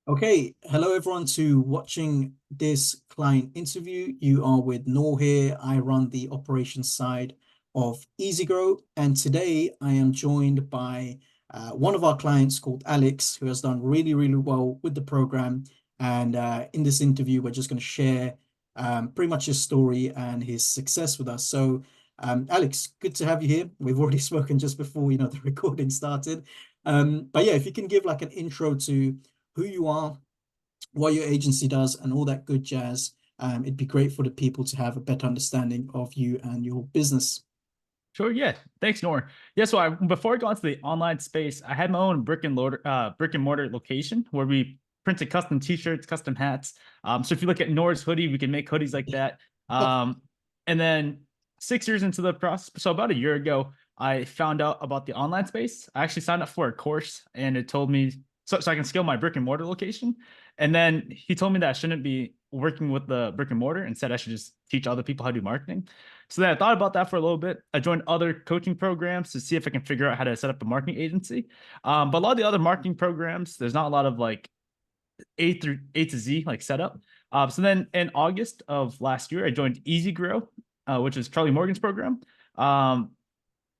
Okay, hello everyone to watching this client interview. You are with Noor here. I run the operations side of EasyGrow, and today I am joined by one of our clients called Alex, who has done really, really well with the program. And in this interview, we're just going to share pretty much his story and his success with us. So, Alex, good to have you here. We've already spoken just before the recording started. But yeah, if you can give like an intro to who you are, what your agency does, and all that good jazz. It'd be great for the people to have a better understanding of you and your business. Sure, yeah. Thanks, Nor. Yeah, so before I got into the online space, I had my own brick and mortar location where we printed custom t-shirts, custom hats. So if you look at Nor's hoodie, we can make hoodies like that. And then 6 years into the process, so about a year ago, I found out about the online space. I actually signed up for a course and it told me so I can scale my brick and mortar location. And then he told me that I shouldn't be working with the brick and mortar. Instead, I should just teach other people how to do marketing. So then I thought about that for a little bit. I joined other coaching programs to see if I can figure out how to set up a marketing agency. But a lot of the other marketing programs, there's not a lot of like A to Z like setup. So then in August of last year, I joined EasyGrow, which is Charlie Morgan's program. Um,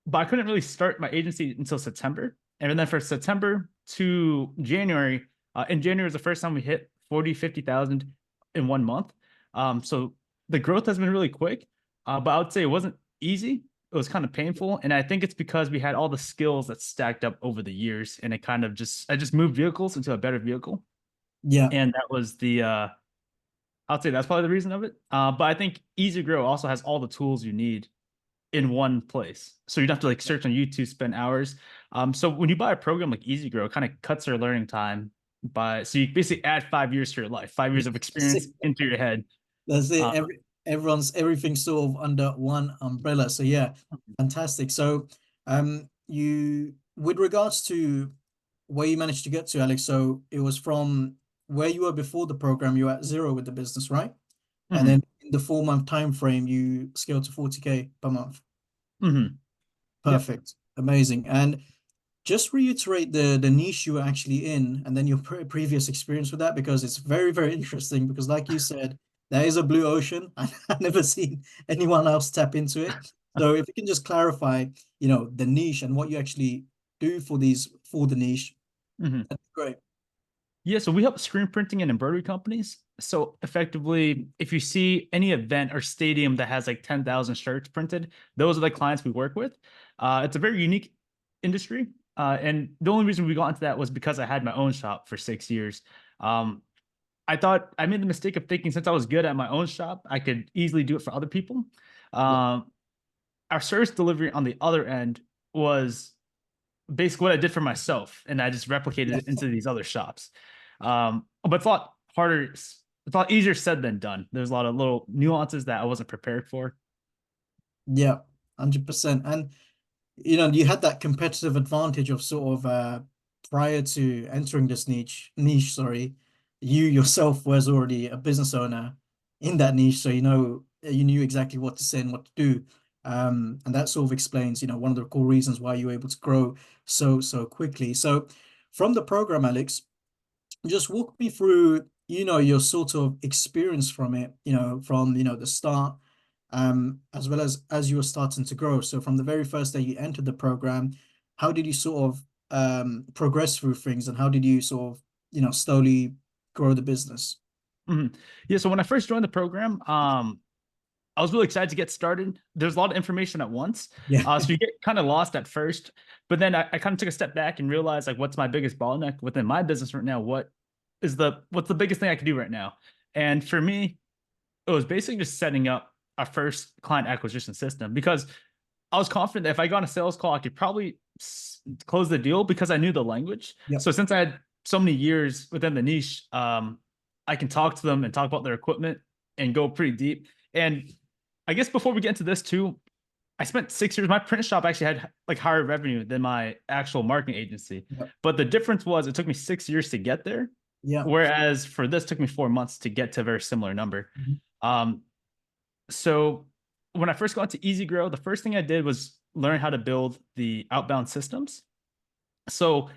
but I couldn't really start my agency until September. And then for September to January, in January was the first time we hit 40, 50,000 in 1 month. So the growth has been really quick, but I would say it wasn't easy. It was kind of painful. And I think it's because we had all the skills that stacked up over the years. And I just moved vehicles into a better vehicle. Yeah. And that was I'll say that's probably the reason of it. But I think Easy Grow also has all the tools you need in one place. So you don't have to like search on YouTube, spend hours. So when you buy a program like EasyGrow, it kind of cuts your learning time so you basically add 5 years to your life, 5 years of experience into your head. That's it. Uh, Everything's sort of under one umbrella. So yeah, fantastic. So you with regards to where you managed to get to, Alex, so it was from where you were before the program, you were at zero with the business, right? And then mhm, in the 4 month time frame, you scaled to 40K per month. mhm. Yep. Perfect. Amazing. And just reiterate the niche you were actually in and then your previous experience with that, because it's very, very interesting, because like you said, there is a blue ocean. I've never seen anyone else tap into it. So if you can just clarify, the niche and what you actually do for the niche, Mhm. that'd be great. Yeah, so we help screen printing and embroidery companies. So effectively, if you see any event or stadium that has like 10,000 shirts printed, those are the clients we work with. It's a very unique industry. And the only reason we got into that was because I had my own shop for 6 years. Um, I thought I made the mistake of thinking since I was good at my own shop, I could easily do it for other people. Yeah. Um, our service delivery on the other end was basically what I did for myself, and I just replicated Yeah. it into these other shops. But it's a lot harder. It's a lot easier said than done. There's a lot of little nuances that I wasn't prepared for. Yeah. 100%. And you had that competitive advantage of sort of prior to entering this niche, sorry, you yourself was already a business owner in that niche, so you knew exactly what to say and what to do. And that sort of explains, one of the core reasons why you were able to grow so quickly. So from the program, Alex, just walk me through, your sort of experience from it, from, the start, as well as you were starting to grow. So from the very first day you entered the program, how did you sort of progress through things, and how did you sort of, slowly grow the business? Mhm. Yeah. So when I first joined the program, I was really excited to get started. There's a lot of information at once. Yeah. So you get kind of lost at first, but then I kind of took a step back and realized like what's my biggest bottleneck within my business right now? What's the biggest thing I can do right now? And for me, it was basically just setting up a first client acquisition system because I was confident that if I got on a sales call, I could probably close the deal because I knew the language. Yep. So since I had so many years within the niche, I can talk to them and talk about their equipment and go pretty deep. And I guess before we get into this too, I spent 6 years. My print shop actually had like higher revenue than my actual marketing agency, Yep. but the difference was it took me 6 years to get there, Yep. whereas for this it took me 4 months to get to a very similar number. Mhm. Um, so when I first got to EasyGrow, the first thing I did was learn how to build the outbound systems. So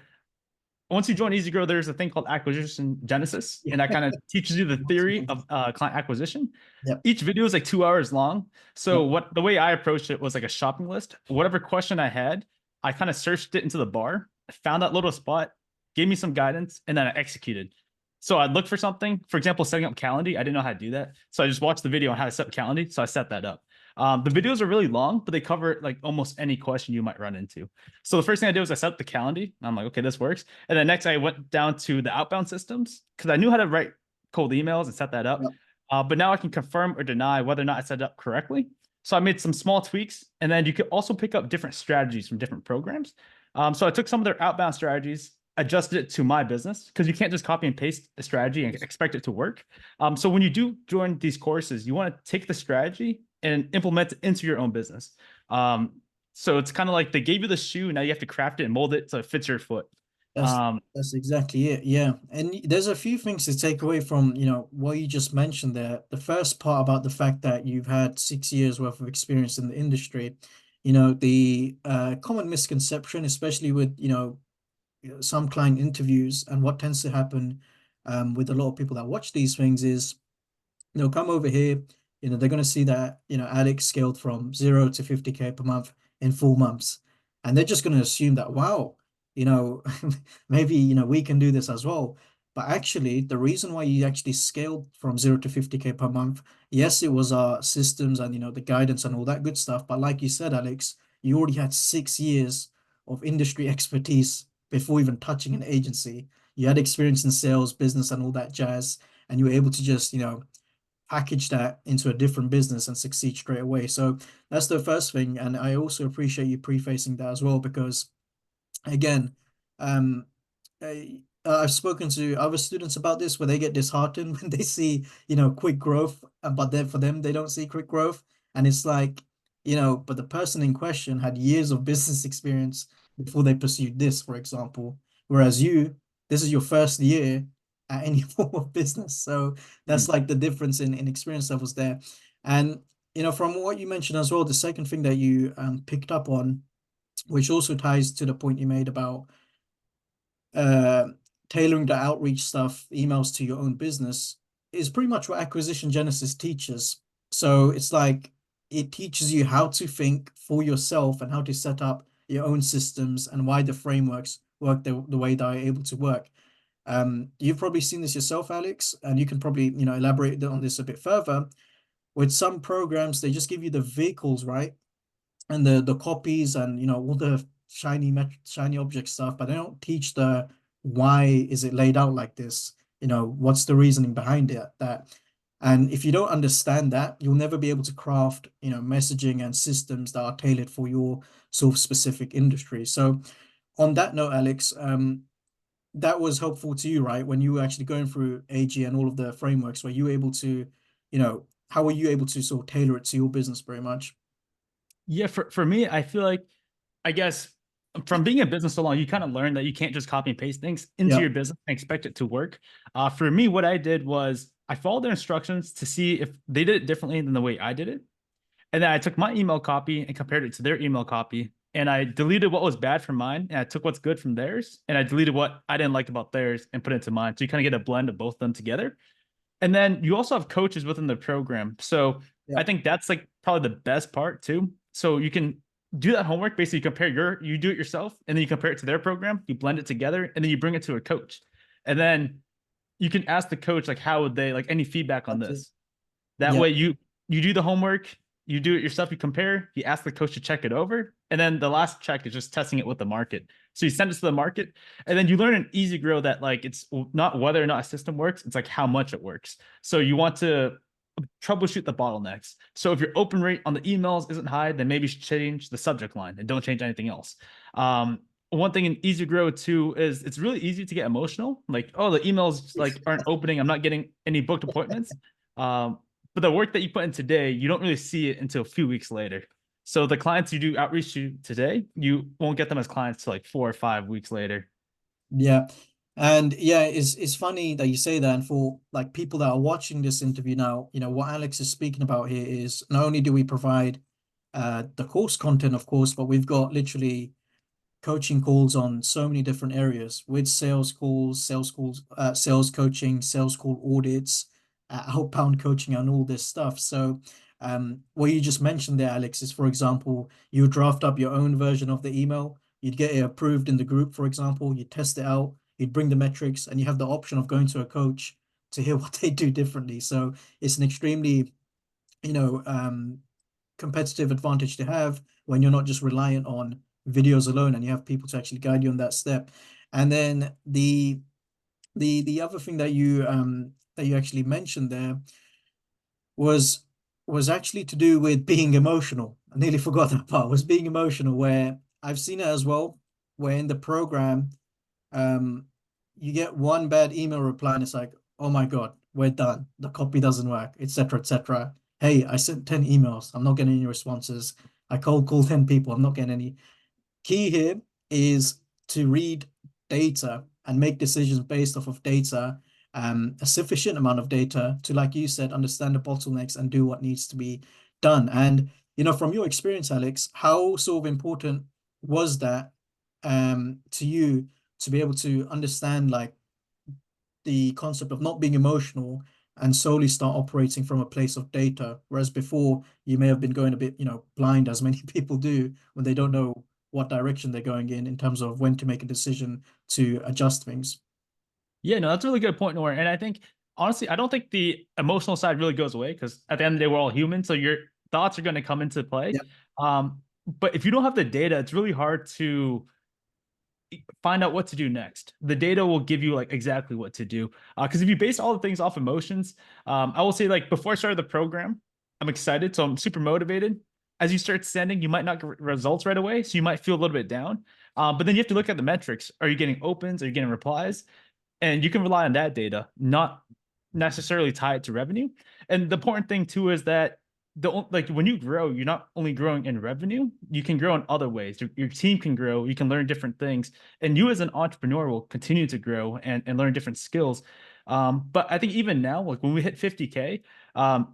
once you join EasyGrow, there's a thing called acquisition genesis, and that kind of teaches you the theory of client acquisition. Yep. Each video is like 2 hours long. So Yep. what the way I approached it was like a shopping list. Whatever question I had, I kind of searched it into the bar, found that little spot, gave me some guidance, and then I executed. So I'd look for something, for example, setting up Calendly. I didn't know how to do that. So I just watched the video on how to set up Calendly. So I set that up. The videos are really long, but they cover like almost any question you might run into. So the first thing I did was I set up the Calendly. I'm like, okay, this works. And then next I went down to the outbound systems because I knew how to write cold emails and set that up. Yep. But now I can confirm or deny whether or not I set it up correctly. So I made some small tweaks, and then you could also pick up different strategies from different programs. So I took some of their outbound strategies, adjusted it to my business because you can't just copy and paste a strategy and expect it to work. So when you do join these courses, you want to take the strategy and implement it into your own business. So it's kind of like they gave you the shoe, now you have to craft it and mold it so it fits your foot. That's Um, that's exactly it. Yeah. And there's a few things to take away from, what you just mentioned there. The first part about the fact that you've had 6 years worth of experience in the industry, the common misconception, especially with, some client interviews and what tends to happen with a lot of people that watch these things is they'll come over here, they're going to see that, Alex scaled from 0 to 50K per month in 4 months. And they're just going to assume that, wow, you know, maybe, we can do this as well. But actually, the reason why you actually scaled from 0 to 50K per month, yes, it was our systems and, the guidance and all that good stuff. But like you said, Alex, you already had 6 years of industry expertise before even touching an agency. You had experience in sales, business, and all that jazz, and you were able to just, package that into a different business and succeed straight away. So that's the first thing. And I also appreciate you prefacing that as well, because again, um, I've spoken to other students about this where they get disheartened when they see, quick growth, but then for them, they don't see quick growth. And it's like, but the person in question had years of business experience before they pursued this, for example. Whereas this is your first year at any form of business. So that's like the difference in experience levels there. And, from what you mentioned as well, the second thing that you picked up on, which also ties to the point you made about uh, tailoring the outreach stuff, emails to your own business, is pretty much what Acquisition Genesis teaches. So it's like it teaches you how to think for yourself and how to set up your own systems and why the frameworks work the way they're able to work. You've probably seen this yourself, Alex, and you can probably, elaborate on this a bit further. With some programs, they just give you the vehicles, right? And the copies and all the shiny object stuff, but they don't teach the why is it laid out like this? What's the reasoning behind it? And if you don't understand that, you'll never be able to craft, messaging and systems that are tailored for your sort of specific industry. So on that note, Alex, that was helpful to you, right? When you were actually going through AG and all of the frameworks, were you able to, how were you able to sort of tailor it to your business very much? Yeah, for me, I feel like, I guess from being in business so long, you kind of learn that you can't just copy and paste things into Yeah. your business and expect it to work. For me, what I did was I followed their instructions to see if they did it differently than the way I did it. And then I took my email copy and compared it to their email copy. And I deleted what was bad from mine, and I took what's good from theirs. And I deleted what I didn't like about theirs and put it into mine. So you kind of get a blend of both of them together. And then you also have coaches within the program. So Yeah. I think that's like probably the best part too. So you can do that homework, basically compare you do it yourself, and then you compare it to their program, you blend it together, and then you bring it to a coach. And then you can ask the coach, like, how would they like any feedback on That's it. this? That Yeah. way you do the homework, you do it yourself, you compare, you ask the coach to check it over, and then the last check is just testing it with the market. So you send it to the market, and then you learn an EasyGrow that like it's not whether or not a system works, it's like how much it works. So you want to troubleshoot the bottlenecks. So if your open rate on the emails isn't high, then maybe you should change the subject line and don't change anything else. One thing in EasyGrow too is it's really easy to get emotional. Like, oh, the emails like aren't opening. I'm not getting any booked appointments. But the work that you put in today, you don't really see it until a few weeks later. So the clients you do outreach to today, you won't get them as clients till like 4 or 5 weeks later. Yeah. And yeah, it's funny that you say that. And for like people that are watching this interview now, what Alex is speaking about here is not only do we provide the course content, of course, but we've got literally coaching calls on so many different areas with sales coaching, sales call audits, outbound coaching, and all this stuff. So, what you just mentioned there, Alex, is, for example, you draft up your own version of the email, you'd get it approved in the group, for example, you test it out, you'd bring the metrics, and you have the option of going to a coach to hear what they do differently. So it's an extremely, you know, competitive advantage to have when you're not just reliant on videos alone and you have people to actually guide you on that step. And then the other thing that you actually mentioned there was was actually to do with being emotional. I nearly forgot that part, was being emotional, where I've seen it as well, where in the program, um, you get one bad email reply and it's like, oh my God, we're done. The copy doesn't work, etc., etc. Hey, I sent 10 emails. I'm not getting any responses. I cold called 10 people. I'm not getting any. Key here is to read data and make decisions based off of data, a sufficient amount of data to, like you said, understand the bottlenecks and do what needs to be done. And, from your experience, Alex, how sort of important was that to you to be able to understand like the concept of not being emotional and solely start operating from a place of data, whereas before you may have been going a bit, blind, as many people do when they don't know what direction they're going in terms of when to make a decision to adjust things. Yeah, no, that's a really good point, Nora. And I think honestly, I don't think the emotional side really goes away because at the end of the day, we're all human. So your thoughts are going to come into play. Yeah, But if you don't have the data, it's really hard to find out what to do next. The data will give you like exactly what to do. Because if you base all the things off emotions, I will say like before I started the program, I'm excited, so I'm super motivated. As you start sending, you might not get results right away, so you might feel a little bit down. But then you have to look at the metrics. Are you getting opens? Are you getting replies? And you can rely on that data, not necessarily tie it to revenue. And the important thing too is that like when you grow, you're not only growing in revenue, you can grow in other ways. Your team can grow, you can learn different things, and you as an entrepreneur will continue to grow and learn different skills. But I think even now, like when we hit 50K,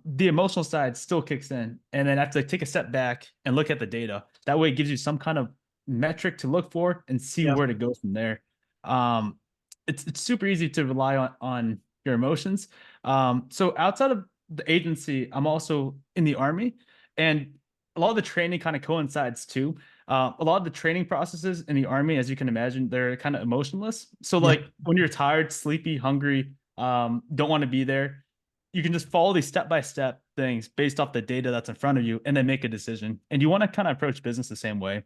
the emotional side still kicks in, and then I have to take a step back and look at the data. That way, it gives you some kind of metric to look for and see yeah, where to go from there. Um, it's super easy to rely on your emotions. So outside of the agency, I'm also in the army, and a lot of the training kind of coincides too. A lot of the training processes in the army, as you can imagine, they're kind of emotionless. So yeah. like when you're tired, sleepy, hungry, don't want to be there, you can just follow these step by step things based off the data that's in front of you, and then make a decision. And you want to kind of approach business the same way.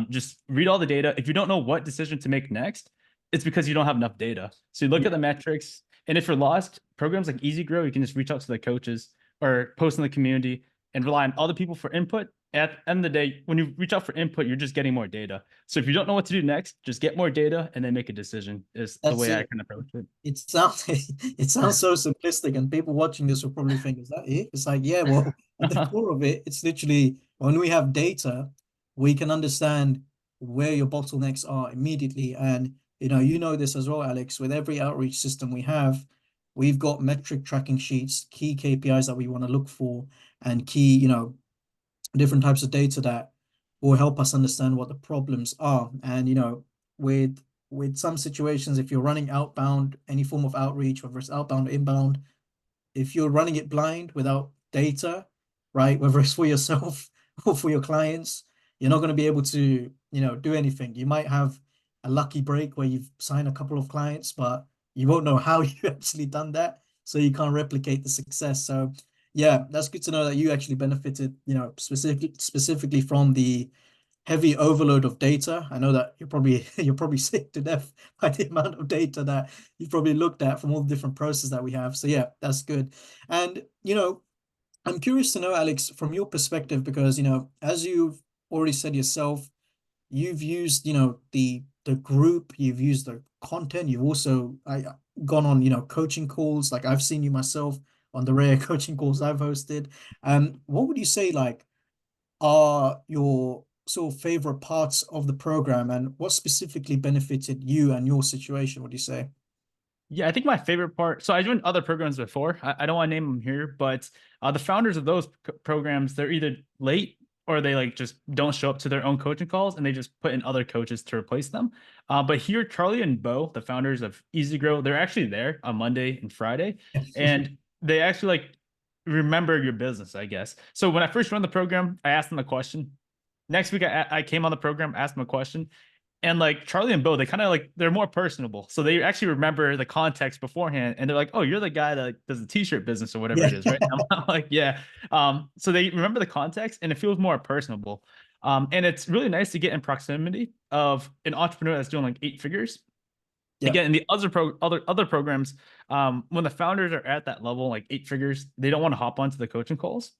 Just read all the data. If you don't know what decision to make next, it's because you don't have enough data. So you look at the metrics, and if you're lost, programs like EasyGrow, you can just reach out to the coaches or post in the community and rely on other people for input. At the end of the day, when you reach out for input, you're just getting more data. So if you don't know what to do next, just get more data and then make a decision is the That's way I it. can approach it. It sounds it sounds so simplistic, and people watching this will probably think, "Is that it?" It's like, yeah, well, at the core of it, it's literally when we have data, we can understand where your bottlenecks are immediately. And you know this as well, Alex. With every outreach system we have, we've got metric tracking sheets, key KPIs that we want to look for, and key, different types of data that will help us understand what the problems are. And with some situations, if you're running outbound, any form of outreach, whether it's outbound or inbound, if you're running it blind without data, right, whether it's for yourself or for your clients, you're not going to be able to, do anything. You might have a lucky break where you've signed a couple of clients, but you won't know how you actually done that. So you can't replicate the success. So yeah, that's good to know that you actually benefited, specifically from the heavy overload of data. I know that you're probably sick to death by the amount of data that you've probably looked at from all the different processes that we have. So yeah, that's good. And I'm curious to know, Alex, from your perspective, because as you've already said yourself, you've used the group, you've used the content, you've also gone on coaching calls. Like I've seen you myself on the rare coaching calls I've hosted. What would you say like are your sort of favorite parts of the program, and what specifically benefited you and your situation, would you say? Yeah, I think my favorite part. So I joined other programs before. I don't want to name them here, but the founders of those programs, they're either late or they like just don't show up to their own coaching calls and they just put in other coaches to replace them. But here, Charlie and Bo, the founders of EasyGrow, they're actually there on Monday and Friday, and they actually like remember your business, I guess. So when I first run the program, I asked them a question. Next week, I came on the program, asked them a question, and like Charlie and Bo, they kind of like they're more personable, so they actually remember the context beforehand, and they're like, "Oh, you're the guy that does the t-shirt business or whatever Yeah. it is, right?" I'm like, "Yeah." So they remember the context, and it feels more personable. And it's really nice to get in proximity of an entrepreneur that's doing like 8 figures. Yeah. Again, in the other programs, when the founders are at that level, like 8 figures, they don't want to hop onto the coaching calls.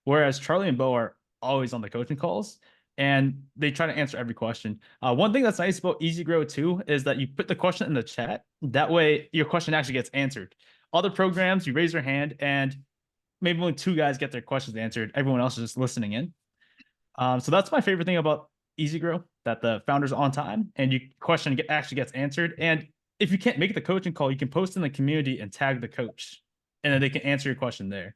Whereas Charlie and Bo are always on the coaching calls and they try to answer every question. One thing that's nice about EasyGrow too is that you put the question in the chat. That way your question actually gets answered. Other programs, you raise your hand and maybe only 2 guys get their questions answered. Everyone else is just listening in. So that's my favorite thing about EasyGrow, that the founders are on time and your question actually gets answered. And if you can't make the coaching call, you can post in the community and tag the coach and then they can answer your question there.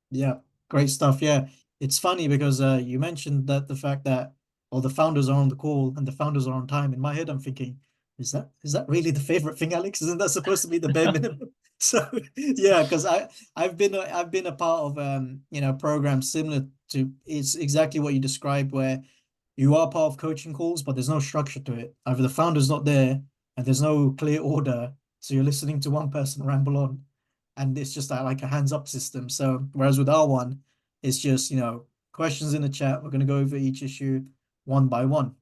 Yeah, great stuff. Yeah, it's funny because you mentioned that the fact that all the founders are on the call and the founders are on time. In my head, I'm thinking, is that really the favorite thing, Alex? Isn't that supposed to be the bare minimum? So yeah, because I've been a part of programs similar to it's exactly what you described, where you are part of coaching calls, but there's no structure to it. Either the founder's not there and there's no clear order, so you're listening to one person ramble on and it's just like a hands up system. So whereas with our one, it's just, questions in the chat. We're going to go over each issue one by one.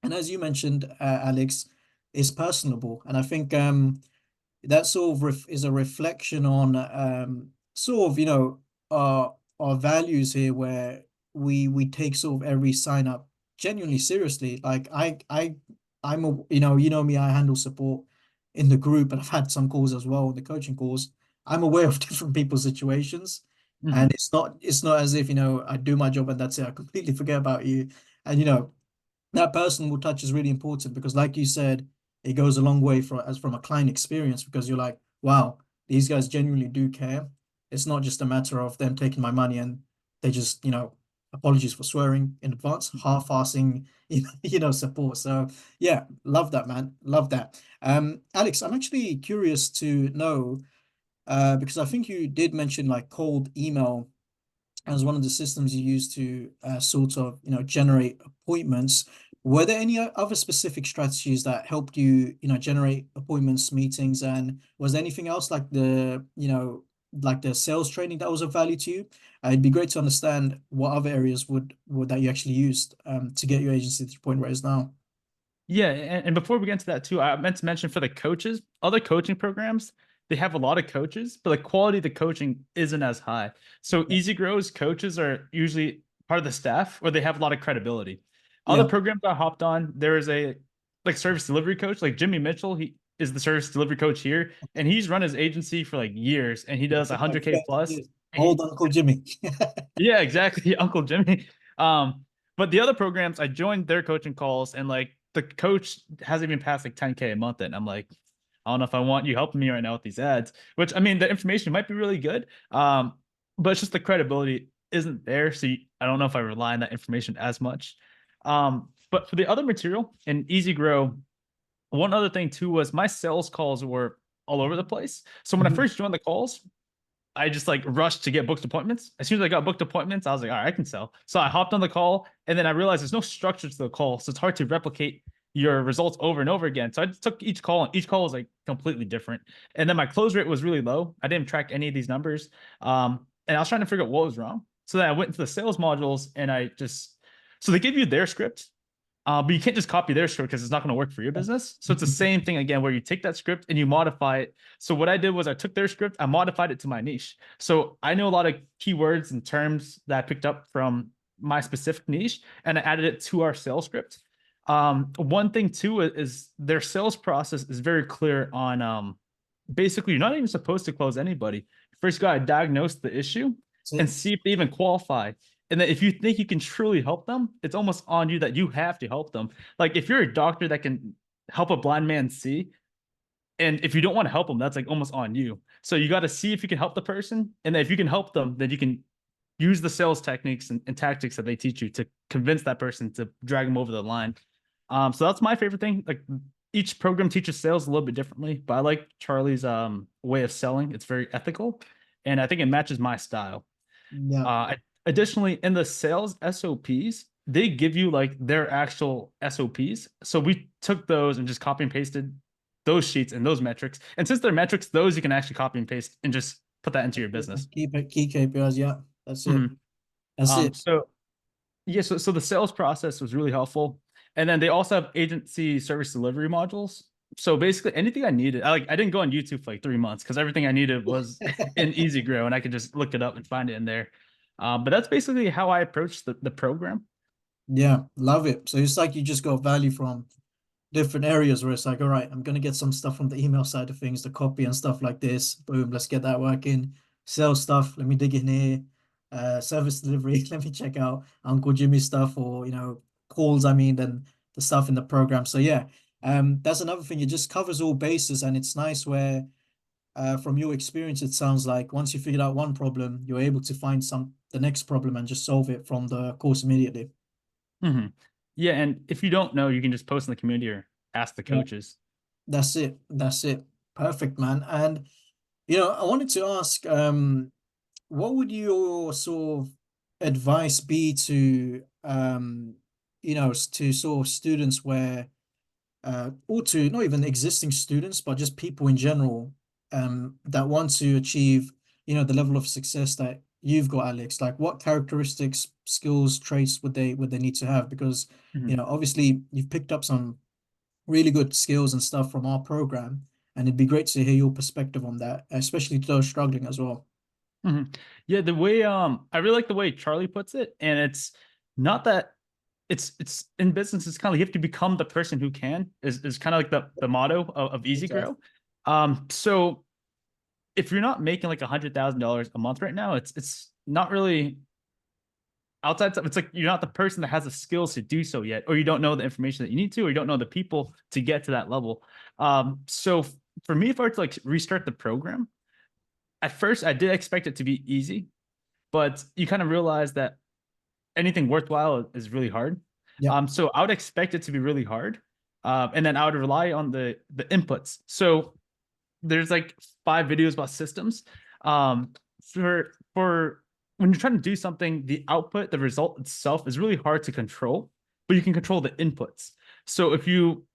And as you mentioned, Alex, it's personable. And I think that sort of is a reflection on sort of, our values here, where we take sort of every sign up genuinely seriously. Like I'm a, me, I handle support in the group, and I've had some calls as well, the coaching calls. I'm aware of different people's situations, and Mhm. it's not as if, I do my job and that's it. I completely forget about you. And that personal touch is really important because, like you said, it goes a long way from a client experience, because you're like, wow, these guys genuinely do care. It's not just a matter of them taking my money and they just, apologies for swearing in advance, half-assing, support. So yeah, love that, man. Love that. Alex, I'm actually curious to know, because I think you did mention like cold email as one of the systems you use to sort of generate appointments. Were there any other specific strategies that helped you generate appointments, meetings, and was there anything else like the sales training that was of value to you? It'd be great to understand what other areas would that you actually used to get your agency to the point where it is now. Yeah, and before we get into that too, I meant to mention for the coaches, other coaching programs, they have a lot of coaches, but the quality of the coaching isn't as high. So Yeah, EasyGrow's coaches are usually part of the staff or they have a lot of credibility. Other yeah. programs I hopped on, there is a like service delivery coach, like Jimmy Mitchell, he is the service delivery coach here, and he's run his agency for like years and he does It's like 100K 30 plus. years. And Old Uncle Jimmy. yeah, exactly. Uncle Jimmy. But the other programs, I joined their coaching calls and like the coach hasn't even passed like 10K a month. And I'm like, I don't know if I want you helping me right now with these ads, which I mean, the information might be really good. But it's just the credibility isn't there. So I don't know if I rely on that information as much. But for the other material in Easy Grow, one other thing too was my sales calls were all over the place. So when I Mhm. first joined the calls, I just like rushed to get booked appointments. As soon as I got booked appointments, I was like, all right, I can sell. So I hopped on the call and then I realized there's no structure to the call. So it's hard to replicate your results over and over again. So I just took each call and each call was like completely different. And then my close rate was really low. I didn't track any of these numbers. And I was trying to figure out what was wrong. So then I went into the sales modules and so they give you their script, but you can't just copy their script because it's not going to work for your business. So it's the same thing again, where you take that script and you modify it. So what I did was I took their script, I modified it to my niche. So I know a lot of keywords and terms that I picked up from my specific niche, and I added it to our sales script. One thing too is their sales process is very clear on basically you're not even supposed to close anybody. First, you got to diagnose the issue and That's see if they even qualify. And then if you think you can truly help them, it's almost on you that you have to help them. Like if you're a doctor that can help a blind man see, and if you don't want to help them, that's like almost on you. So you got to see if you can help the person, and then if you can help them, then you can use the sales techniques and tactics that they teach you to convince that person to drag them over the line. So that's my favorite thing. Like each program teaches sales a little bit differently, but I like Charlie's way of selling. It's very ethical, and I think it matches my style. Yeah. Additionally, in the sales SOPs, they give you like their actual SOPs. So we took those and just copy and pasted those sheets and those metrics. And since they're metrics, those you can actually copy and paste and just put that into your business. Key KPIs. Yeah, that's it. Mhm. That's it. So yeah, so the sales process was really helpful. And then they also have agency service delivery modules. So basically anything I needed, I didn't go on YouTube for like 3 months because everything I needed was in EasyGrow and I could just look it up and find it in there. But that's basically how I approached the program. Yeah, love it. So it's like you just got value from different areas where it's like, all right, I'm gonna get some stuff from the email side of things, the copy and stuff like this. Boom, let's get that working. Sales stuff, let me dig in here. Service delivery, let me check out Uncle Jimmy stuff or calls, I mean, then the stuff in the program. So yeah, that's another thing. It just covers all bases and it's nice where from your experience, it sounds like once you figured out one problem, you're able to find the next problem and just solve it from the course immediately. Mhm. Yeah, and if you don't know, you can just post in the community or ask the Yeah, coaches. that's it. That's it. Perfect, man. And I wanted to ask, what would your sort of advice be to to sort of students where or to not even existing students, but just people in general, that want to achieve, the level of success that you've got, Alex? Like, what characteristics, skills, traits would they need to have? Because, Mhm. obviously, you've picked up some really good skills and stuff from our program, and it'd be great to hear your perspective on that, especially to those struggling as well. Mhm. Yeah, the way I really like the way Charlie puts it, and it's not that it's in business, it's kind of you have to become the person who can is kind of like the motto of Okay. EasyGrow. So if you're not making like $100,000 a month right now, it's not really outside. It's like you're not the person that has the skills to do so yet, or you don't know the information that you need to, or you don't know the people to get to that level. So for me, if I were to like restart the program, at first I did expect it to be easy, but you kind of realize that anything worthwhile is really hard. Yep. So I would expect it to be really hard, and then I would rely on the inputs. So there's like 5 videos about systems. For when you're trying to do something, the output, the result itself is really hard to control, but you can control the inputs. So if you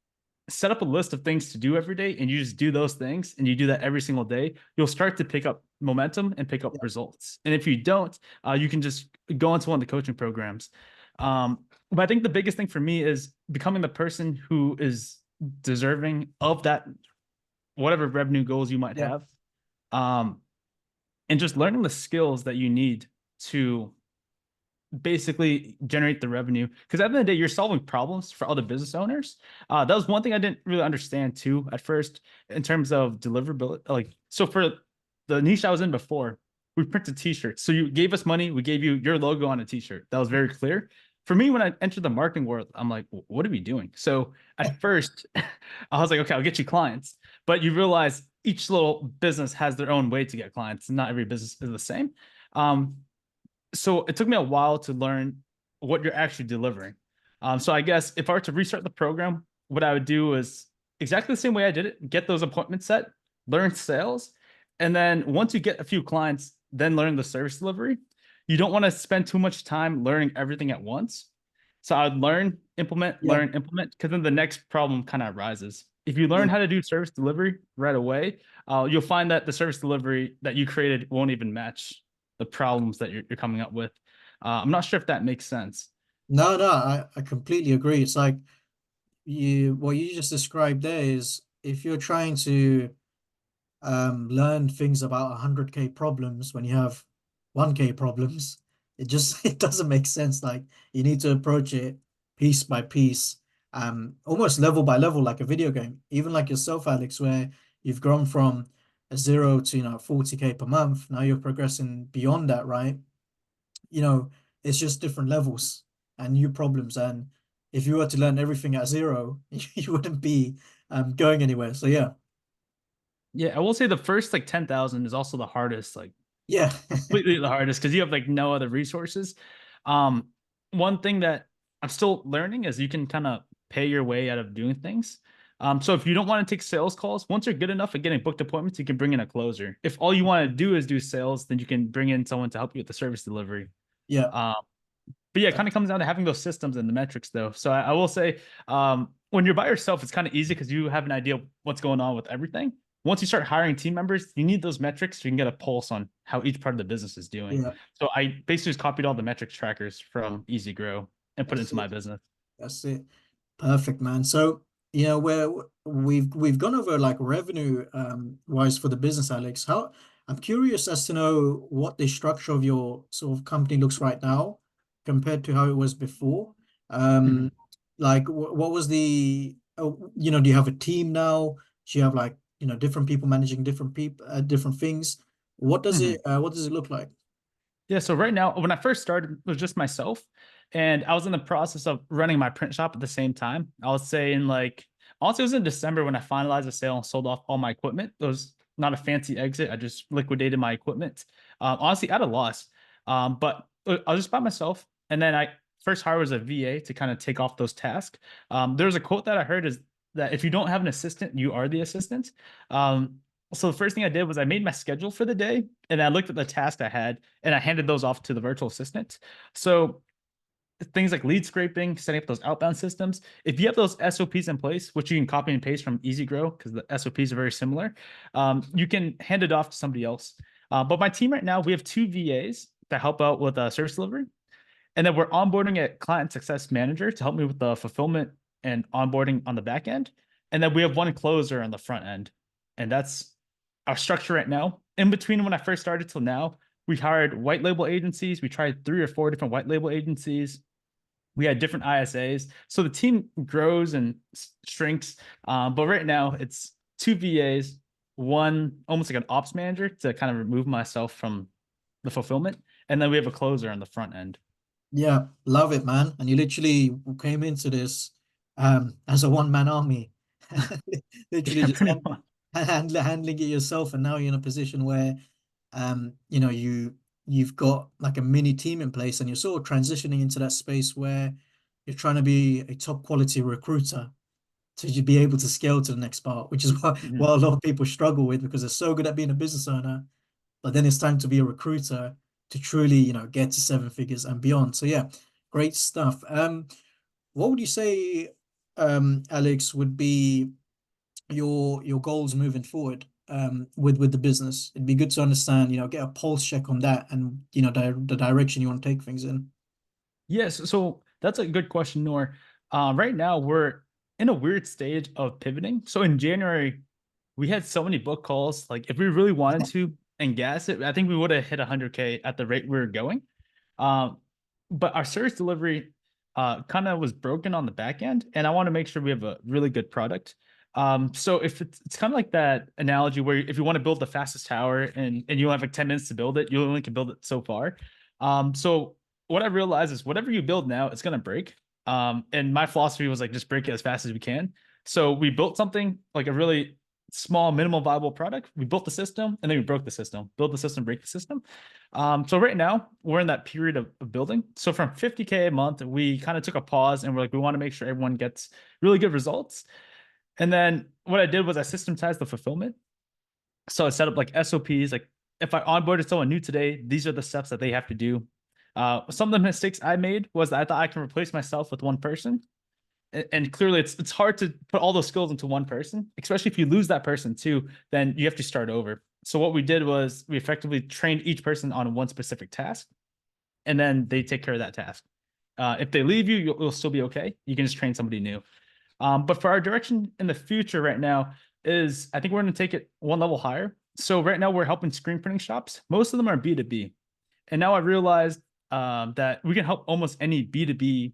set up a list of things to do every day and you just do those things and you do that every single day, you'll start to pick up momentum and pick up Yep. results. And if you don't, you can just go into one of the coaching programs. But I think the biggest thing for me is becoming the person who is deserving of that, whatever revenue goals you might Yep. have, um, and just learning the skills that you need to basically generate the revenue. Because at the end of the day, you're solving problems for other business owners. That was one thing I didn't really understand too at first in terms of deliverability. Like, so for the niche I was in before, we printed t-shirts. So you gave us money, we gave you your logo on a t-shirt. That was very clear. For me, when I entered the marketing world, I'm like, what are we doing? So at first, I was like, okay, I'll get you clients. But you realize each little business has their own way to get clients. Not every business is the same. Um, so it took me a while to learn what you're actually delivering. So I guess if I were to restart the program, what I would do is exactly the same way I did it: get those appointments set, learn sales, and then once you get a few clients, then learn the service delivery. You don't want to spend too much time learning everything at once. So I would Yep. learn, implement, because then the next problem kind of arises. If you learn Yep. how to do service delivery right away, you'll find that the service delivery that you created won't even match the problems that you're coming up with. I'm not sure if that makes sense. No, no, I completely agree. It's like what you just described there is if you're trying to learn things about 100K problems when you have 1K problems, it just it doesn't make sense. Like you need to approach it piece by piece, almost level by level, like a video game. Even like yourself, Alex, where you've grown from a zero to 40K per month. Now you're progressing beyond that, right? you know, it's just different levels and new problems. And if you were to learn everything at zero, you wouldn't be going anywhere. So yeah, Yeah, I will say the first like 10,000 is also the hardest. Like Yeah. Completely the hardest because you have like no other resources. Um, One thing that I'm still learning is you can kind of pay your way out of doing things. So if you don't want to take sales calls, once you're good enough at getting booked appointments, you can bring in a closer. If all you want to do is do sales, then you can bring in someone to help you with the service delivery. Yeah. Um, but yeah, it kind of comes down to having those systems and the metrics, though. So I will say, when you're by yourself, it's kind of easy because you have an idea of what's going on with everything. Once you start hiring team members, you need those metrics so you can get a pulse on how each part of the business is doing. Yeah. So I basically just copied all the metrics trackers from EasyGrow and put it That's into my it. business. That's it. Perfect, man. So, where we've gone over like revenue wise for the business, Alex. How I'm curious as to know what the structure of your sort of company looks right now compared to how it was before. Mhm. Um, like what was do you have a team now? Do you have like, different people managing different people, different things? What does it look like? Yeah, so right now, when I first started, it was just myself, and I was in the process of running my print shop at the same time. I was saying like, honestly, it was in December when I finalized the sale and sold off all my equipment. It was not a fancy exit. I just liquidated my equipment. Honestly, at a loss. But I was just by myself, and then I first hired was a VA to kind of take off those tasks. There was a quote that I heard is that if you don't have an assistant, you are the assistant. Um, so the first thing I did was I made my schedule for the day, and I looked at the tasks I had, and I handed those off to the virtual assistant. So things like lead scraping, setting up those outbound systems. If you have those SOPs in place, which you can copy and paste from EasyGrow because the SOPs are very similar, you can hand it off to somebody else. But my team right now, we have two VAs that help out with service delivery. And then we're onboarding a client success manager to help me with the fulfillment and onboarding on the back end. And then we have one closer on the front end. And that's our structure right now. In between when I first started till now, we hired white label agencies. We tried 3 or 4 different white label agencies. We had different ISAs. So the team grows and shrinks. But right now it's two VAs, one almost like an ops manager to kind of remove myself from the fulfillment. And then we have a closer on the front end. Yeah, love it, man. And you literally came into this as a one-man army. Literally Yeah, just pretty much. handling it yourself, and now you're in a position where you've got like a mini team in place, and you're sort of transitioning into that space where you're trying to be a top quality recruiter to be able to scale to the next part, which is what Mhm. a lot of people struggle with because they're so good at being a business owner, but then it's time to be a recruiter to truly, get to seven figures and beyond. So yeah, great stuff. What would you say, Alex, would be your goals moving forward with the business? It'd be good to understand, get a pulse check on that and the direction you want to take things in. Yes, so that's a good question, Noor. Right now, we're in a weird stage of pivoting. So in January, we had so many book calls. Like, if we really wanted to and gas it, I think we would have hit 100K at the rate we were going. Um, but our service delivery kind of was broken on the back end, and I want to make sure we have a really good product. So if it's kind of like that analogy where if you want to build the fastest tower and you only have like 10 minutes to build it, you only can build it so far. So what I realized is whatever you build now, it's gonna break. And my philosophy was like just break it as fast as we can. So we built something like a really small, minimal viable product. We built the system and then we broke the system. Build the system, break the system. So right now we're in that period of building. So from 50K a month, we kind of took a pause and we're like, we want to make sure everyone gets really good results. And then what I did was I systematized the fulfillment. So I set up like SOPs, like if I onboarded someone new today, these are the steps that they have to do. Some of the mistakes I made was that I thought I can replace myself with one person, and clearly it's hard to put all those skills into one person, especially if you lose that person too, then you have to start over. So what we did was we effectively trained each person on one specific task, and then they take care of that task. If they leave you, you'll still be okay. You can just train somebody new. But for our direction in the future right now is I think we're going to take it one level higher. So right now we're helping screen printing shops. Most of them are B2B. And now I realized that we can help almost any B2B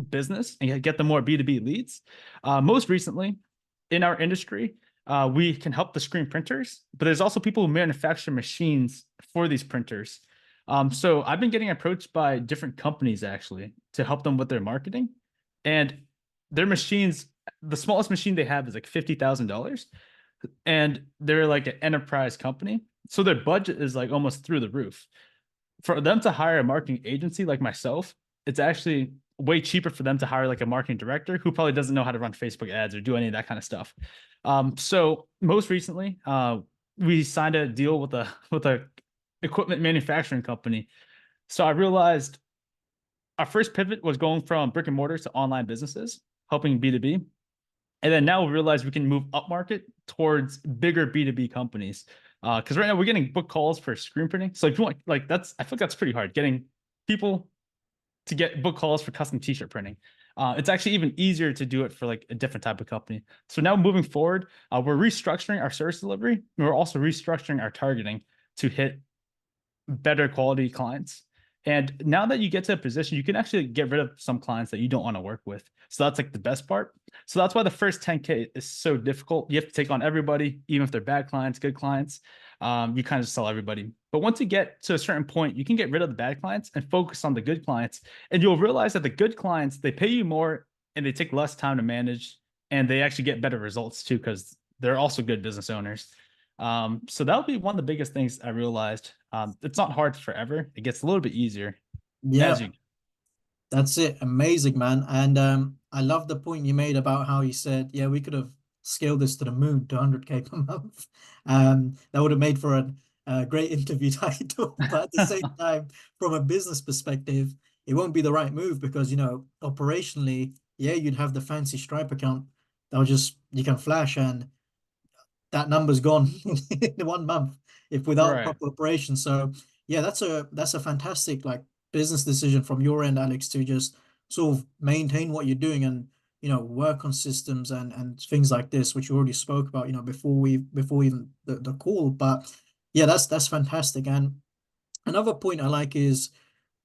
business and get them more B2B leads. Most recently in our industry, we can help the screen printers, but there's also people who manufacture machines for these printers. So I've been getting approached by different companies actually to help them with their marketing. And their machines, the smallest machine they have is like $50,000. And they're like an enterprise company. So their budget is like almost through the roof. For them to hire a marketing agency like myself, it's actually way cheaper for them to hire like a marketing director who probably doesn't know how to run Facebook ads or do any of that kind of stuff. So most recently, we signed a deal with a equipment manufacturing company. So I realized our first pivot was going from brick and mortar to online businesses, helping B2B. And then now we realize we can move up market towards bigger B2B companies. Because right now we're getting book calls for screen printing. So if you want, like, I feel like that's pretty hard getting people to get book calls for custom t-shirt printing. It's actually even easier to do it for like a different type of company. So now moving forward, we're restructuring our service delivery. And we're also restructuring our targeting to hit better quality clients. And now that you get to a position, you can actually get rid of some clients that you don't want to work with. So that's like the best part. So that's why the first 10K is so difficult. You have to take on everybody, even if they're bad clients, good clients. You kind of sell everybody. But once you get to a certain point, you can get rid of the bad clients and focus on the good clients. And you'll realize that the good clients, they pay you more and they take less time to manage and they actually get better results too, because they're also good business owners. So that'll be one of the biggest things I realized. It's not hard forever. It gets a little bit easier as Yeah, you. that's it. Amazing, man. And I love the point you made about how you said, yeah, we could have scaled this to the moon to 100K per month. That would have made for a great interview title. But at the same time, from a business perspective, it won't be the right move because, operationally, yeah, you'd have the fancy Stripe account that'll just, you can flash and that number's gone in 1 month if without Right. proper operation. So yeah, that's a fantastic like business decision from your end, Alex, to just sort of maintain what you're doing and work on systems and things like this, which you already spoke about, before even the call. But yeah, that's fantastic. And another point I like is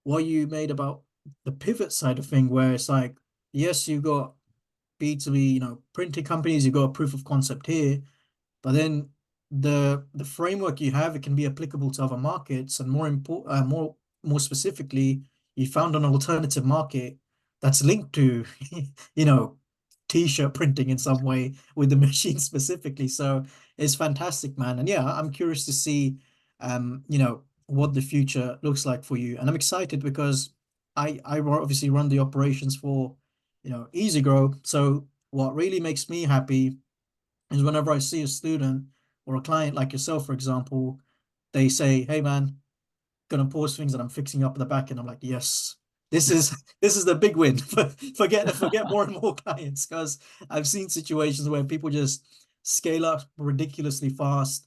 what you made about the pivot side of thing, where it's like, yes, you got B2B, printing companies, you got a proof of concept here, but then the framework you have, it can be applicable to other markets, and more specifically, you found an alternative market that's linked to, you know, t-shirt printing in some way with the machine specifically. So it's fantastic, man. And yeah, I'm curious to see, what the future looks like for you. And I'm excited because I obviously run the operations for, EasyGrow. So what really makes me happy is whenever I see a student or a client like yourself, for example, they say, "Hey, man, gonna pause things and I'm fixing up the back," and I'm like, "Yes, this is this is the big win." Forget more and more clients because I've seen situations where people just scale up ridiculously fast.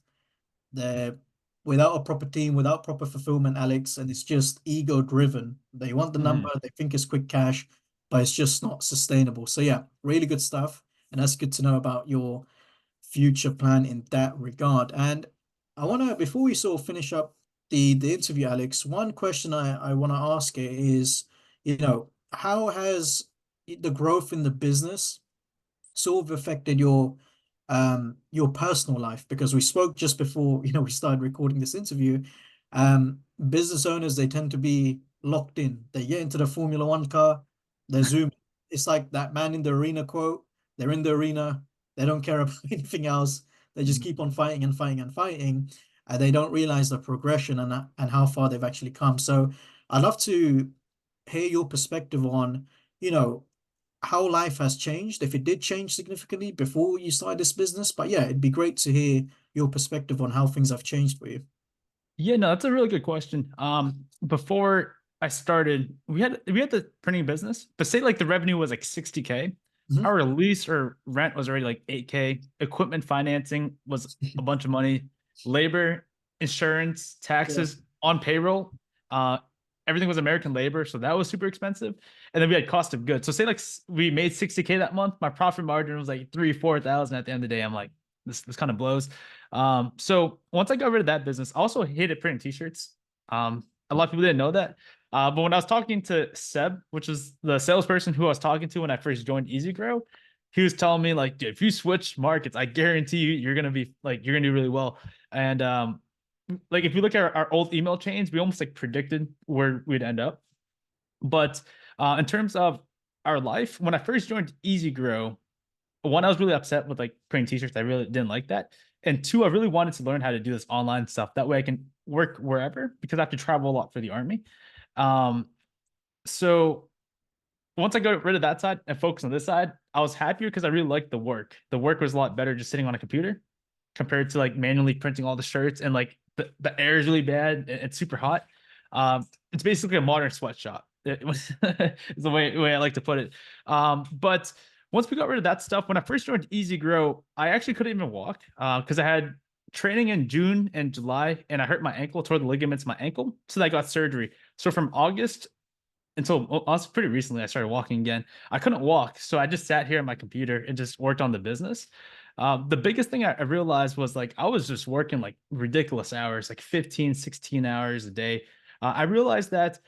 They're without a proper team, without proper fulfillment, Alex, and it's just ego driven. They want the number, Mhm. they think it's quick cash, but it's just not sustainable. So yeah, really good stuff, and that's good to know about your future plan in that regard. And I want to, before we sort of finish up the interview, Alex, one question I want to ask it is, how has the growth in the business sort of affected your personal life? Because we spoke just before, we started recording this interview. Business owners, they tend to be locked in. They get into the Formula One car, they zoom. It's like that man in the arena quote. They're in the arena, they don't care about anything else. They just keep on fighting and fighting and fighting. And they don't realize the progression and how far they've actually come. So I'd love to hear your perspective on, you know, how life has changed, if it did change significantly before you started this business. But yeah, it'd be great to hear your perspective on how things have changed for you. Yeah, no, that's a really good question. Before I started, we had the printing business, but say like the revenue was like 60K. Mhm. Our lease or rent was already like 8K. Equipment financing was a bunch of money. Labor, insurance, Yeah. taxes on payroll. Uh, Everything was American labor, so that was super expensive. And then we had cost of goods. So say like we made 60K that month, my profit margin was like 3, 4 thousand at the end of the day. I'm like, this kind of blows. So once I got rid of that business, I also hated printing t-shirts. A lot of people didn't know that. But when I was talking to Seb, which is the salesperson who I was talking to when I first joined EasyGrow, he was telling me like, dude, if you switch markets, I guarantee you, you're gonna do really well. And like if you look at our old email chains, we almost like predicted where we'd end up. But in terms of our life, when I first joined EasyGrow, one, I was really upset with like printing t-shirts. I really didn't like that. And two, I really wanted to learn how to do this online stuff. That way I can work wherever because I have to travel a lot for the army. Um, so once I got rid of that side and focused on this side, I was happier because I really liked the work. The work was a lot better just sitting on a computer compared to like manually printing all the shirts, and like the air is really bad and it's super hot. It's basically a modern sweatshop. It was is the way I like to put it. But once we got rid of that stuff, when I first joined EasyGrow, I actually couldn't even walk because I had training in June and July, and I hurt my ankle, tore the ligaments in my ankle, so I got surgery. So from August until also pretty recently, I started walking again. I couldn't walk, so I just sat here at my computer and just worked on the business. The biggest thing I realized was like I was just working like ridiculous hours, like 15, 16 hours a day. I realized that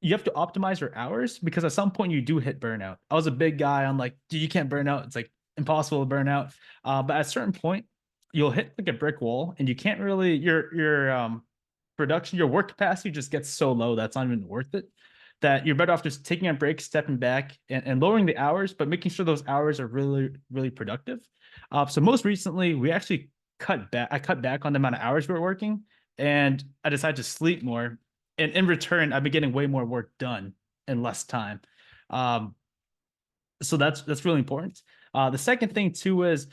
you have to optimize your hours because at some point you do hit burnout. I was a big guy on like, you can't burn out. It's like impossible to burn out. But at a certain point, you'll hit like a brick wall and you can't really your production, your work capacity just gets so low that's not even worth it. That you're better off just taking a break, stepping back, and lowering the hours, but making sure those hours are really, really productive. So most recently, we actually cut back. I cut back on the amount of hours we were working, and I decided to sleep more. And in return, I've been getting way more work done in less time. Um, so that's really important. The second thing too is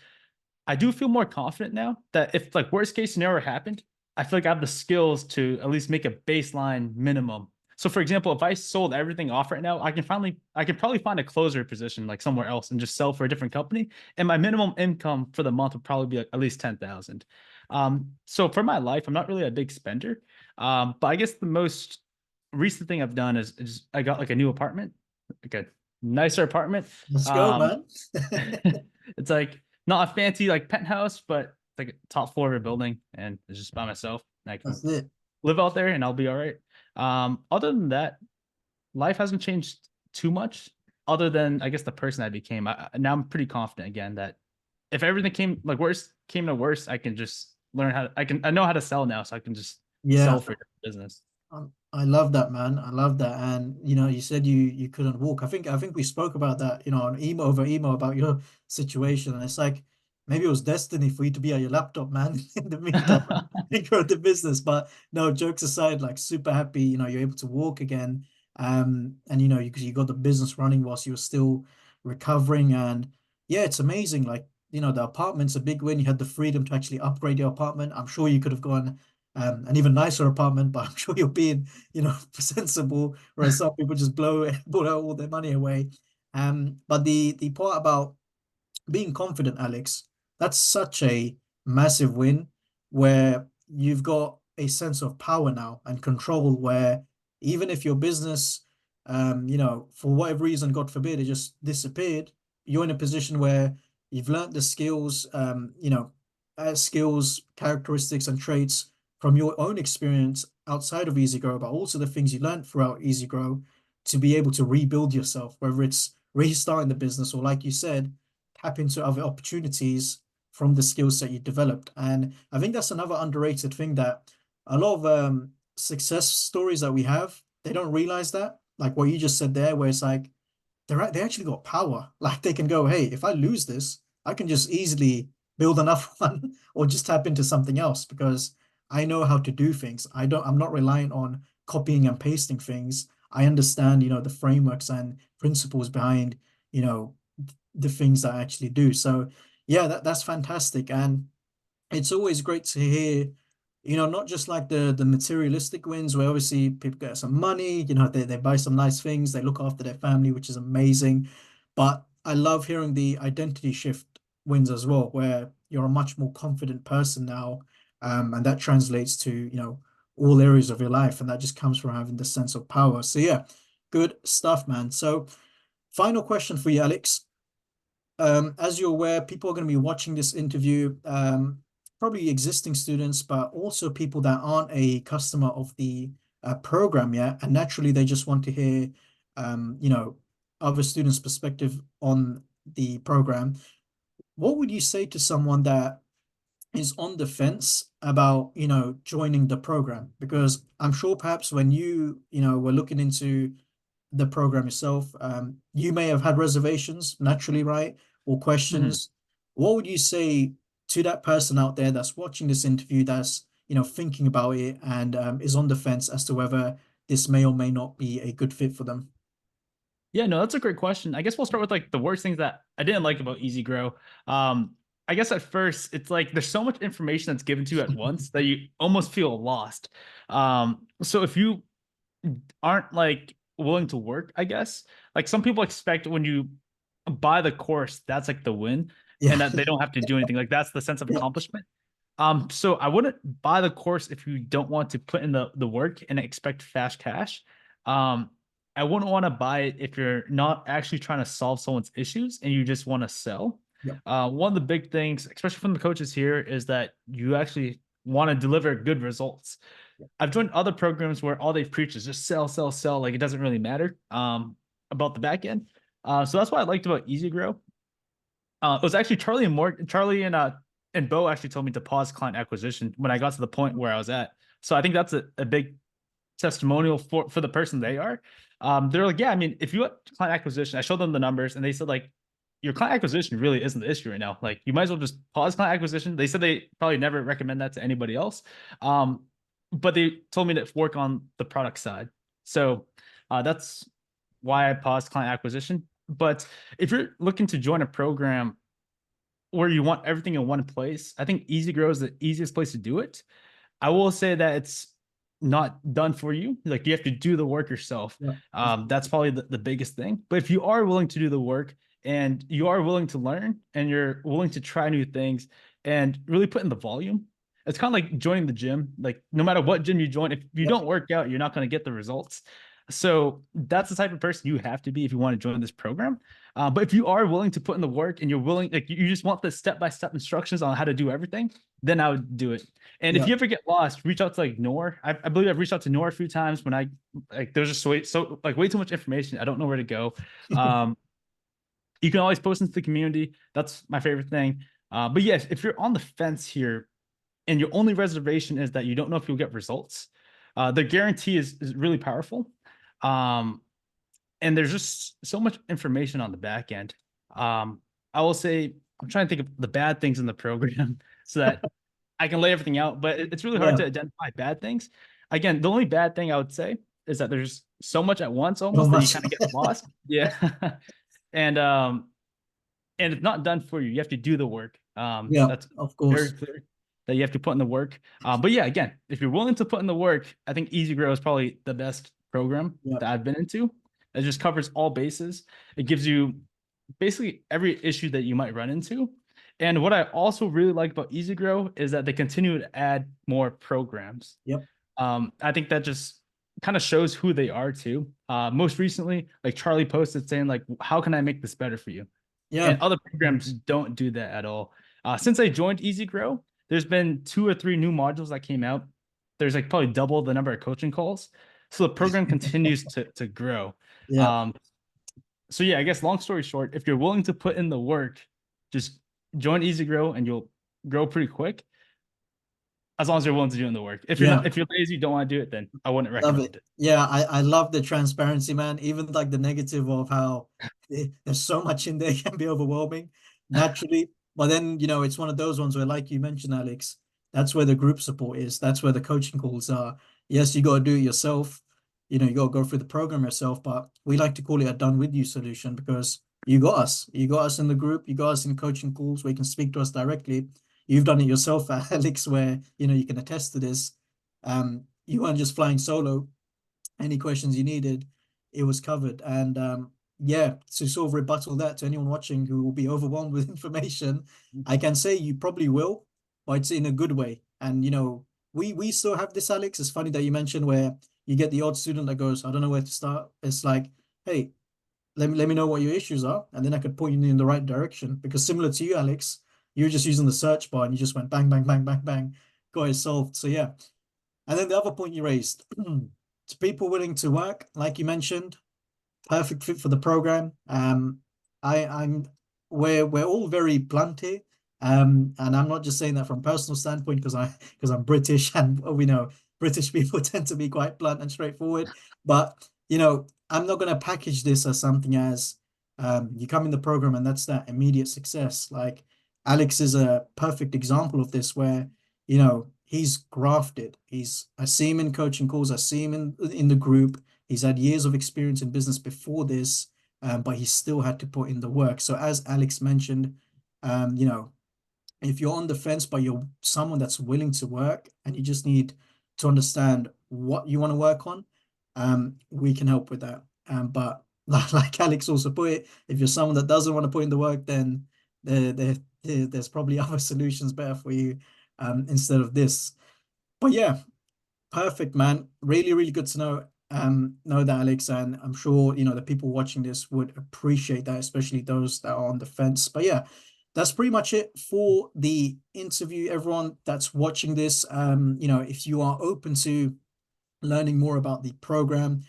I do feel more confident now that if like worst case scenario happened, I feel like I have the skills to at least make a baseline minimum. So for example, if I sold everything off right now, I can probably find a closer position like somewhere else and just sell for a different company. And my minimum income for the month would probably be like at least 10,000. So for my life, I'm not really a big spender. But I guess the most recent thing I've done is I got like a new apartment, like a nicer apartment. Let's go, Um, man. it's like not a fancy like penthouse, but it's like a top floor of a building, and it's just by myself. And I can That's it. live out there, and I'll be all right. Other than that, life hasn't changed too much. Other than I guess the person I became, now I'm pretty confident again that if everything came like worse came to worse, I can just learn how. I know how to sell now, so I can just Yeah. sell for business. I love that, man. I love that. And you said you couldn't walk. I think we spoke about that, on email about your situation. And it's like maybe it was destiny for you to be at your laptop, man, in the meantime and grow the business. But no, jokes aside, like super happy, you're able to walk again. And you got the business running whilst you were still recovering. And yeah, it's amazing. Like, the apartment's a big win. You had the freedom to actually upgrade your apartment. I'm sure you could have gone an even nicer apartment, but I'm sure you're being, sensible, whereas some people just blow out all their money away. But the part about being confident, Alex, that's such a massive win where you've got a sense of power now and control where even if your business, for whatever reason, God forbid, it just disappeared, you're in a position where you've learned the skills, skills, characteristics, and traits from your own experience outside of EasyGrow, but also the things you learned throughout EasyGrow to be able to rebuild yourself, whether it's restarting the business or, like you said, tap into other opportunities from the skill set you developed. And I think that's another underrated thing that a lot of success stories that we have, they don't realize that. Like what you just said there, where it's like they actually got power. Like they can go, hey, if I lose this, I can just easily build another one or just tap into something else because I know how to do things. I'm not reliant on copying and pasting things. I understand, the frameworks and principles behind, you know, the things that I actually do. So yeah, that's fantastic. And it's always great to hear, not just like the materialistic wins where obviously people get some money, they buy some nice things, they look after their family, which is amazing. But I love hearing the identity shift wins as well, where you're a much more confident person now. And that translates to, all areas of your life. And that just comes from having the sense of power. So yeah, good stuff, man. So final question for you, Alex. As you're aware, people are going to be watching this interview, probably existing students, but also people that aren't a customer of the program yet. And naturally, they just want to hear, other students' perspective on the program. What would you say to someone that is on the fence about, joining the program? Because I'm sure perhaps when were looking into the program itself, you may have had reservations, naturally, right? Or Mhm. questions. What would you say to that person out there that's watching this interview, that's, thinking about it and is on the fence as to whether this may or may not be a good fit for them? Yeah, no, that's a great question. I guess we'll start with like the worst things that I didn't like about EasyGrow. Um, I guess at first it's like there's so much information that's given to you at once that you almost feel lost. So if you aren't like willing to work, I guess, like some people expect when you buy the course, that's like the win, Yeah. and that they don't have to do anything. Like that's the sense of Yeah. accomplishment. So I wouldn't buy the course if you don't want to put in the work and expect fast cash. Um, I wouldn't want to buy it if you're not actually trying to solve someone's issues and you just want to sell. Yeah. One of the big things, especially from the coaches here, is that you actually want to deliver good results. I've joined other programs where all they preach is just sell, sell, sell. Like it doesn't really matter about the back end. So that's what I liked about EasyGrow. It was actually Charlie and Bo actually told me to pause client acquisition when I got to the point where I was at. So I think that's a big testimonial for the person they are. They're like, yeah, I mean, if you want client acquisition, I showed them the numbers and they said like your client acquisition really isn't the issue right now. Like you might as well just pause client acquisition. They said they probably never recommend that to anybody else. Um, but they told me to work on the product side. So that's why I paused client acquisition. But if you're looking to join a program where you want everything in one place, I think EasyGrow is the easiest place to do it. I will say that it's not done for you. Like you have to do the work yourself. Yeah. That's probably the biggest thing. But if you are willing to do the work and you are willing to learn and you're willing to try new things and really put in the volume, it's kind of like joining the gym. Like no matter what gym you join, if you Yeah. don't work out, you're not going to get the results. So that's the type of person you have to be if you want to join this program. But if you are willing to put in the work and you're willing, like you just want the step-by-step instructions on how to do everything, then I would do it. And if Yeah. you ever get lost, reach out to like Nor. I believe I've reached out to Nor a few times when I like there's just way too much information. I don't know where to go. Um, you can always post into the community. That's my favorite thing. But yes, if you're on the fence here and your only reservation is that you don't know if you'll get results, the guarantee is really powerful. Um, and there's just so much information on the back end. I will say I'm trying to think of the bad things in the program so that I can lay everything out, but it's really hard Yeah. to identify bad things. Again, the only bad thing I would say is that there's so much at once So almost that you much. kind of get lost. Yeah. and and it's not done for you. You have to do the work. Yeah, That's of very course. clear that you have to put in the work. But yeah, again, if you're willing to put in the work, I think EasyGrow is probably the best program Yeah. that I've been into. It just covers all bases. It gives you basically every issue that you might run into. And what I also really like about EasyGrow is that they continue to add more programs. Yep. I think that just kind of shows who they are too. Most recently, like Charlie posted saying, like, how can I make this better for you? And Yeah. other programs don't do that at all. Since I joined EasyGrow, there's been 2 or 3 new modules that came out. There's like probably double the number of coaching calls. So the program continues to grow. Yeah. Um, so yeah, I guess long story short, if you're willing to put in the work, just join EasyGrow and you'll grow pretty quick. As long as you're willing to do the work. If you're Yeah. not, if you're lazy, you don't want to do it, then I wouldn't Love it. recommend it. Yeah, I love the transparency, man. Even like the negative of how there's so much in there can be overwhelming naturally. But then, it's one of those ones where, like you mentioned, Alex, that's where the group support is. That's where the coaching calls are. Yes, you got to do it yourself. You got to go through the program yourself, but we like to call it a done with you solution because you got us. You got us in the group. You got us in coaching calls where you can speak to us directly. You've done it yourself, Alex, where, you can attest to this. You weren't just flying solo. Any questions you needed, it was covered. And yeah, to sort of rebuttal that to anyone watching who will be overwhelmed with information, I can say you probably will, but it's in a good way. And we still have this, Alex. It's funny that you mentioned where you get the odd student that goes, I don't know where to start. It's like, hey, let me know what your issues are, and then I could point you in the right direction. Because similar to you, Alex, you were just using the search bar and you just went bang, bang, bang, bang, bang, got it solved. So yeah. And then the other point you raised, to people willing to work, like you mentioned, perfect fit for the program. I'm we're all very blunt here. And I'm not just saying that from personal standpoint because I'm British and we know British people tend to be quite blunt and straightforward. But I'm not going to package this as something as you come in the program and that's that immediate success. Like Alex is a perfect example of this where, you know, he's grafted. I see him in coaching calls, I see him in the group. He's had years of experience in business before this, but he still had to put in the work. So as Alex mentioned, you know, if you're on the fence, but you're someone that's willing to work and you just need to understand what you want to work on, we can help with that. But like Alex also put it, if you're someone that doesn't want to put in the work, then there's probably other solutions better for you instead of this. But yeah, perfect, man. Really, really good to know that, Alex, and I'm sure you know the people watching this would appreciate that, especially those that are on the fence. But yeah, that's pretty much it for the interview. Everyone that's watching this, you know, if you are open to learning more about the program,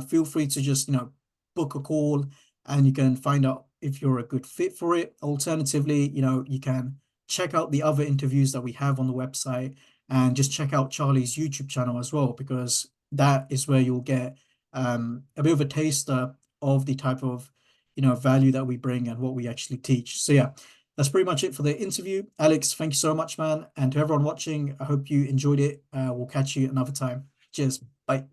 feel free to just, you know, book a call and you can find out if you're a good fit for it. Alternatively, you know, you can check out the other interviews that we have on the website and just check out Charlie's YouTube channel as well, because that is where you'll get a bit of a taster of the type of, you know, value that we bring and what we actually teach. So yeah, that's pretty much it for the interview. Alex, thank you so much, man. And to everyone watching, I hope you enjoyed it. We'll catch you another time. Cheers. Bye.